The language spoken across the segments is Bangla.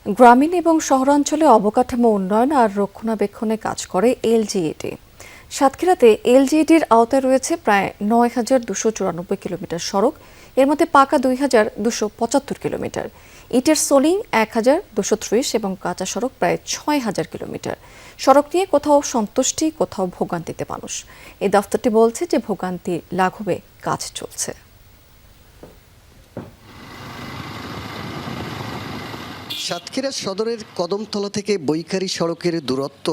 গ্রামীণ এবং শহরাঞ্চলে অবকাঠামো উন্নয়ন আর রক্ষণাবেক্ষণে কাজ করে এলজিইডি। সাতক্ষীরাতে এলজিইডির আওতায় রয়েছে প্রায় ৯,২৯৪ কিলোমিটার সড়ক, এর মধ্যে পাকা ২,২৭৫ কিলোমিটার, ইটের সোলিং ১,২৩০ এবং কাঁচা সড়ক প্রায় ৬,০০০ কিলোমিটার। সড়ক নিয়ে কোথাও সন্তুষ্টি, কোথাও ভোগান্তিতে মানুষ। এই দফতরটি বলছে যে ভোগান্তি লাঘবে কাজ চলছে। সাতক্ষীরা সদরের কদমতলা থেকে বৈকারি সড়কের দূরত্ব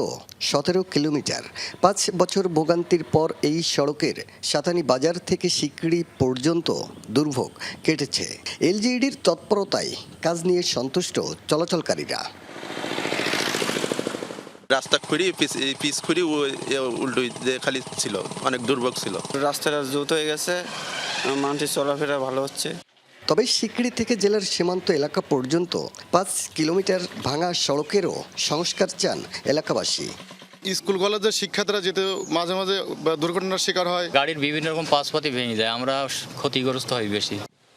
১৭ কিলোমিটার। ৫ বছর ভোগান্তির পর এই সড়কের সাতানি বাজার থেকে সিকড়ি পর্যন্ত দুর্ভোগ কেটেছে। এলজিইডির তৎপরতায় কাজ নিয়ে সন্তুষ্ট চলাচলকারীরা। রাস্তা খুঁড়ি পিস খুঁড়ি উল্টো খালি ছিল, অনেক দুর্ভোগ ছিল। রাস্তাটা দ্রুত হয়ে গেছে, মানুষের চলাফেরা ভালো হচ্ছে। তবে সিকড়ি থেকে জেলার সীমান্ত এলাকা পর্যন্ত ৫ কিলোমিটার ভাঙা সড়কেরও সংস্কার চান এলাকাবাসী। স্কুল কলেজের শিক্ষার্থীরা যেতে মাঝে মাঝে দুর্ঘটনার শিকার হয়। গাড়ির বিভিন্ন রকম পাশপাতি ভেঙে যায়, আমরা ক্ষতিগ্রস্ত হই বেশি।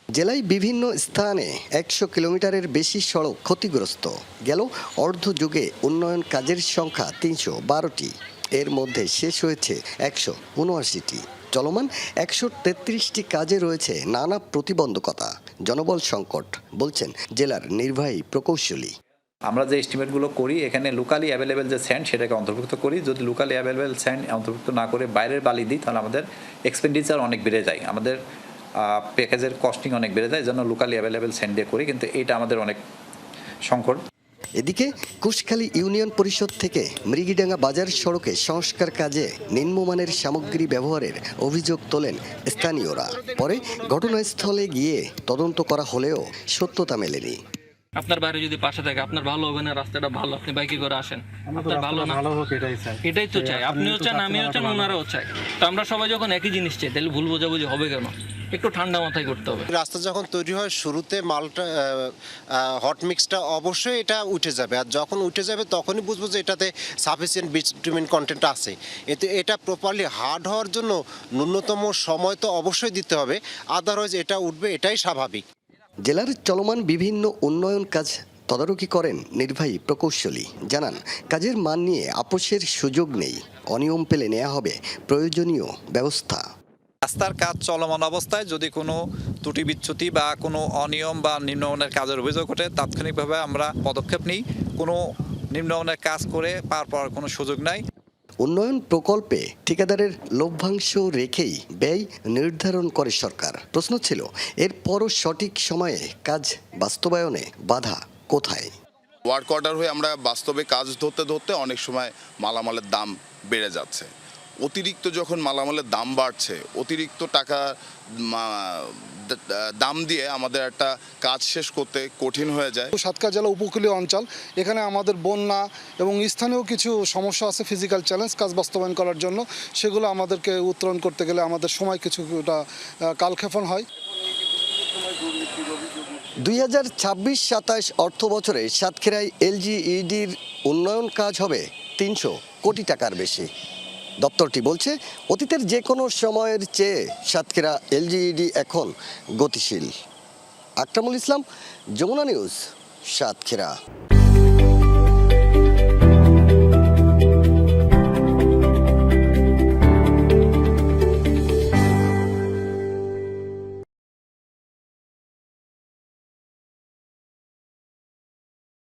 জেলায় বিভিন্ন স্থানে ১০০ কিলোমিটারের বেশি সড়ক ক্ষতিগ্রস্ত। গেল অর্ধ যুগে উন্নয়ন কাজের সংখ্যা ৩১২টি, এর মধ্যে শেষ হয়েছে ১৭৯টি। চলমান ১৩৩টি কাজে রয়েছে নানা প্রতিবন্ধকতা, জনবল সংকট, বলছেন জেলার নির্বাহী প্রকৌশলী। আমরা যে এস্টিমেটগুলো করি এখানে লোকালি অ্যাভেলেবেল যে স্যান্ড সেটাকে অন্তর্ভুক্ত করি। যদি লোকালি অ্যাভেলেবেল স্যান্ড অন্তর্ভুক্ত না করে বাইরের বালি দিই তাহলে আমাদের এক্সপেন্ডিচার অনেক বেড়ে যায়, আমাদের প্যাকেজের কস্টিং অনেক বেড়ে যায়। জন্য লোকালি অ্যাভেলেবেল স্যান্ড দিয়ে করি, কিন্তু এটা আমাদের অনেক সংকট। এদিকে কুশখালী ইউনিয়ন পরিষদ থেকে মৃগীডাঙ্গা বাজার সড়কে সংস্কার কাজে নিম্নমানের সামগ্রী ব্যবহারের অভিযোগ তোলেন স্থানীয়রা। পরে ঘটনাস্থলে গিয়ে তদন্ত করা হলেও সত্যতা মেলেনি। আপনার বাইরে যদি পাশে থাকে, আপনার ভালো হবে না, রাস্তাটা ভালো, আপনি বাইকে করে আসেন, আপনার ভালো না, এটাই তো চাই। আপনিও চান, আমিও চান, ওনারাও চাই। তো আমরা সবাই যখন একই জিনিস চাই, তাহলে ভুল বোঝাবুঝি হবে কেন? একটু ঠান্ডা মাথায় করতে হবে। রাস্তা যখন তৈরি হয় শুরুতে মালটা হট মিক্সটা অবশ্যই এটা উঠে যাবে, আর যখন উঠে যাবে তখনই বুঝবো যে এটাতে সাফিসিয়েন্ট বিটুমিন কন্টেন্ট আছে। এতে এটা প্রপারলি হার্ড হওয়ার জন্য ন্যূনতম সময় তো অবশ্যই দিতে হবে, আদারওয়াইজ এটা উঠবে, এটাই স্বাভাবিক। জেলার চলমান বিভিন্ন উন্নয়ন কাজ তদারকি করেন নির্বাহী প্রকৌশলী। জানান, কাজের মান নিয়ে আপোষের সুযোগ নেই, অনিয়ম পেলে নেওয়া হবে প্রয়োজনীয় ব্যবস্থা। রাস্তার কাজ চলমান অবস্থায় যদি কোনো ত্রুটি বিচ্যুতি বা কোনো অনিয়ম বা নিম্নমানের কাজের অভিযোগ ওঠে, তাৎক্ষণিকভাবে আমরা পদক্ষেপ নিই। কোনো নিম্নমানের কাজ করে পার পাওয়ার কোনো সুযোগ নাই। উন্নয়ন প্রকল্পে ঠিকাদারের লভ্যাংশ রেখেই ব্যয় নির্ধারণ করে সরকার। প্রশ্ন ছিল, এরপরও সঠিক সময়ে কাজ বাস্তবায়নে বাধা কোথায়? ওয়ার্ক অর্ডার হয়ে আমরা বাস্তবে কাজ ধরতে ধরতে অনেক সময় মালামালের দাম বেড়ে যাচ্ছে। অতিরিক্ত যখন মালামালের দাম বাড়ছে, অতিরিক্ত টাকা দাম দিয়ে আমাদের একটা কাজ শেষ করতে কঠিন হয়ে যায়। সাতক্ষীরা জেলা উপকূলীয় অঞ্চল, এখানে আমাদের বন্যা এবং স্থানীয় কিছু সমস্যা আছে, ফিজিক্যাল চ্যালেঞ্জ কাজ বাস্তবায়ন করার জন্য। সেগুলো আমাদেরকে উত্তরণ করতে গেলে আমাদের সময় কিছুটা কালক্ষেপণ হয়। ২০২৬-২৭ অর্থ বছরে সাতক্ষীরায় এলজিইডির উন্নয়ন কাজ হবে ৩০০ কোটি টাকার বেশি। দপ্তরটি বলছে, অতীতের যে কোনো সময়ের চেয়ে সাতক্ষীরা এলজিইডি এখন গতিশীল। আকরামুল ইসলাম, যমুনা নিউজ, সাতক্ষীরা।